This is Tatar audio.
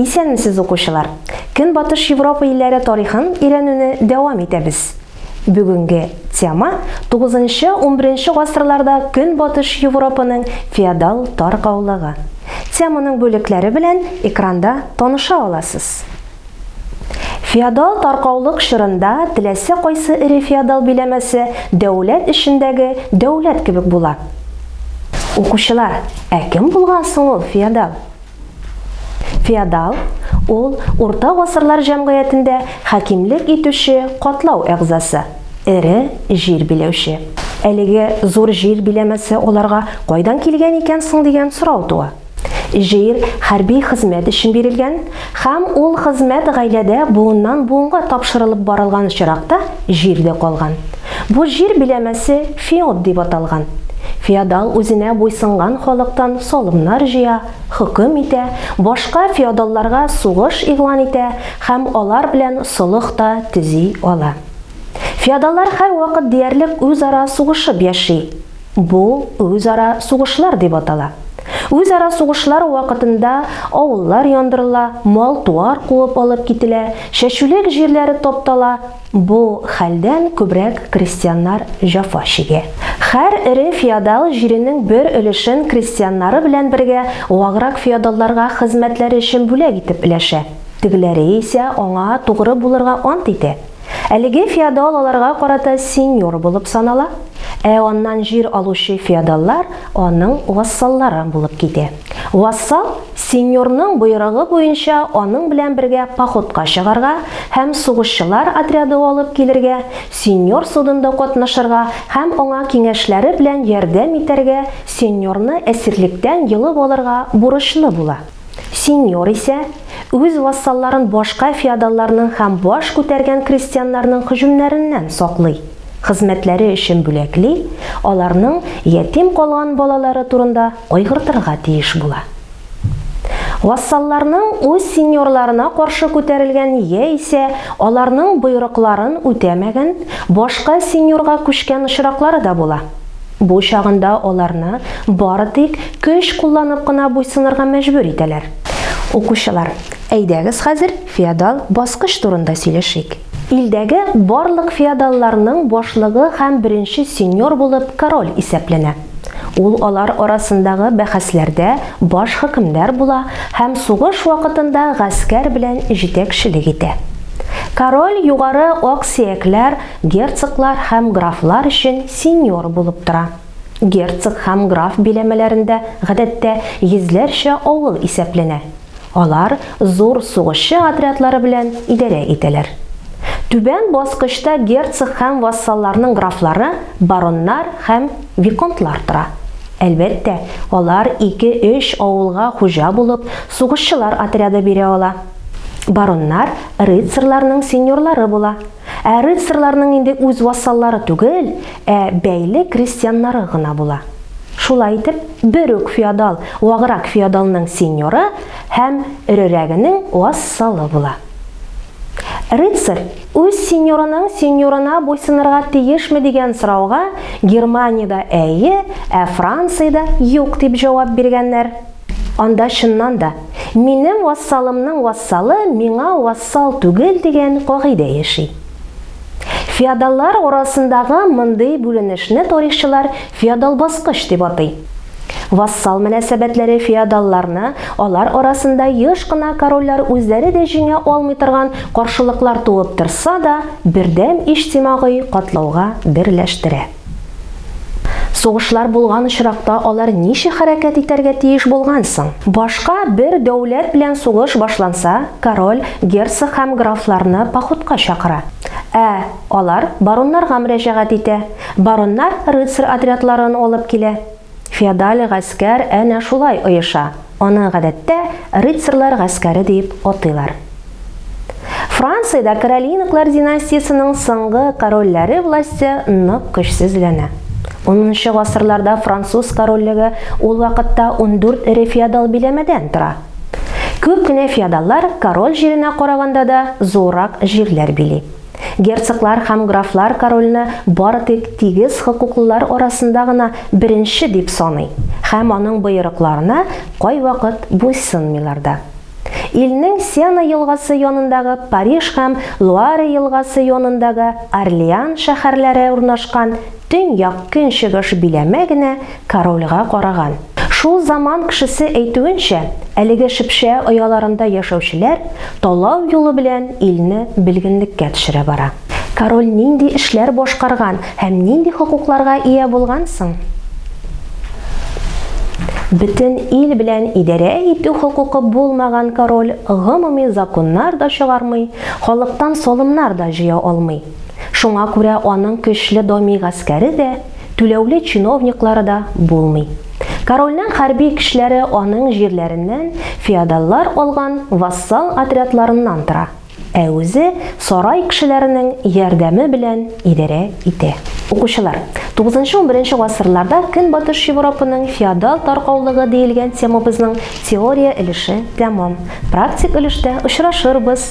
Исәнмесез укучылар. Көнбатыш Европа илләре тарихын өйрәнүне дәвам итәбез. Бүгенге тема 9-11 гасырларда Көнбатыш Европаның феодал таркаулыгы. Теманың бүлекләре белән экранда таныша аласыз. Феодал таркаулык шырында теләсә кайсы ире феодал биләмәсе дәүләт эшендәге дәүләт кебек була. Укучылар, кем булган соң ул феодал? Феодал ул урта гасырлар җәмгыятендә хакимлек итүче катлау әгъзасы, ире җир биләүче. Әлеге зур җир биләмәсе аларга кайдан килгән икән соң дигән сорау туа. Җир хәрби хезмәт өчен бирелгән һәм ул хезмәт гаиләдә буыннан буынга тапшырылып барылган чиракта җирдә калган. Бу җир биләмәсе феод дип аталган. Феодал үзенә буйсынган халыктан салымнар җыя, хөкем итә, башка феодалларга сугыш игълан итә һәм алар белән солых та төзи ала. Феодаллар һәрвакыт диярлек үзара сугышып яши. Бу үзара сугышлар дип атала. Үзара сугышлар вакытында авыллар яндырыла, мал-туар куып алып кителә, шәчүлек җирләре таптала. Бу хәлдән күбрәк крестьяннар җәфа чигә. Һәр ире феодал җиренең бер өлешен крестьяннары белән бергә ваграк феодалларга хезмәтләре өчен бүләк итеп өләшә. Тегеләре исә аңа тугры булырга ант итә. Әлеге феодал аларга карата сеньор булып санала. Аннан җир алучы феодаллар аның вассаллары булып китә. Вассал сеньорның буйрыгы буенча аның белән бергә походка чыгарга һәм сугышчылар отряды алып килергә, сеньор судында катнашырга һәм аңа киңәшләре белән ярдәм итәргә, сеньорны әсирлектән йылып алырга бурычлы була. Сеньор исә үз вассалларын башка феодалларның һәм баш күтәргән крестьяннарның һөҗүмнәреннән саклый. Хезмәтләре өчен бүләкли, аларның ятим калган балалары турында кайгыртырга тиеш була. Вассалларның үз сеньорларына каршы күтәрелгән яисә аларның буйрыкларын үтәмәгән башка сеньорга күчкән очраклары да була. Бу чагында аларны бары тик көч кулланып кына буйсынырга мәҗбүр итәләр. Укучылар, әйдәгез хәзер феодал баскыч турында сөйләшик. Илдәге барлык феодалларның башлыгы һәм беренче сеньор булып король исәпләнә. Ул алар арасындагы бәхәсләрдә баш хөкемдар була һәм сугыш вакытында гаскәр белән җитәкчелек итә. Король югары ак сөякләр, герцоглар һәм графлар өчен сеньор булып тора. Герцог һәм граф биләмәләрендә гадәттә йөзләрчә авыл исәпләнә. Алар зур сугышчы отрядлары белән идарә итәләр. Түбән баскычта герцог һәм вассалларның графлары, бароннар һәм виконтлар тора. Әлбәттә, алар 2-3 авылга хуҗа булып, сугышчылар отряды бирә ала. Бароннар рыцарьларның сеньорлары була. Рыцарьларның инде үз вассаллары түгел, бәйле крестьяннары гына була. Шулай итеп, бер үк феодал, ваграк феодалның сеньоры һәм ирерәгенең вассалы була. Рыцарь үз сеньорына буйсынырга тиешме дигән сорауга Германиядә әйе, Франциядә юк дип җавап биргәннәр. Анда чыннан да минем вассалымның вассалы миңа вассал түгел дигән кагыйдә яши. Феодаллар арасындагы мондый бүленешне тарихчылар феодал баскыч дип атый. Вассал мөнәсәбәтләре феодалларны алар арасында еш кына корольләр үзләре дә җиңә алмый торган каршылыклар туып торса да, бердәм иҗтимагый катлауга берләштерә. Сугышлар булган очракта алар ничә хәрәкәт итәргә тиеш булган соң? Башка бер дәүләт белән сугыш башланса, король, герцог һәм графларны походка чакыра. Алар бароннарга мөрәҗәгать итә. Бароннар рыцарь отрядларын алып килә. Феодаль гаскәр әнә шулай оеша. Аны гадәттә рыцарьлар гаскәре дип атыйлар. Франциядә Каролинаклар династиясының соңгы корольләре власте нык көчсезләнә. 10-нчы гасырларда француз корольлеге ул вакытта 14 ире феодал биләмәдән тора. Күп кенә феодаллар король җиренә караганда да зуррак җирләр били. Герцоглар һәм графлар корольне бары тик тигез хокуклылар арасында гына беренче дип саный һәм аның боерыкларына кайвакыт буйсынмыйлар да. Илнең Сена елгасы янындагы Париж һәм Луаре елгасы янындагы Орлеан шәһәрләре урнашкан төньяк көнчыгыш биләмә генә корольгә караган. Шул заман кешесе әйтүенчә, әлеге шипшә ояларында яшәүчеләр талау юлы белән илне белгенлеккә төшерә бара. Король нинди эшләр башкарган һәм нинди хокукларга ия булган соң? Бөтен ил белән идарә итү хокукы булмаган король гомуми законнар да чыгармый, халыктан салымнар да җыя алмый. Шуңа күрә аның көчле доми гаскәре дә, түләүле чиновниклары да булмый. Корольнең хәрби кешеләре аның җирләреннән феодаллар алган вассал отрядларыннан тора, ә үзе сарай кешеләренең ярдәме белән идарә итә. Укучылар, 9-11 гасырларда Көнбатыш Европаның феодал таркаулыгы диелгән темабызның теория өлеше тәмам. Практик өлештә очрашырбыз.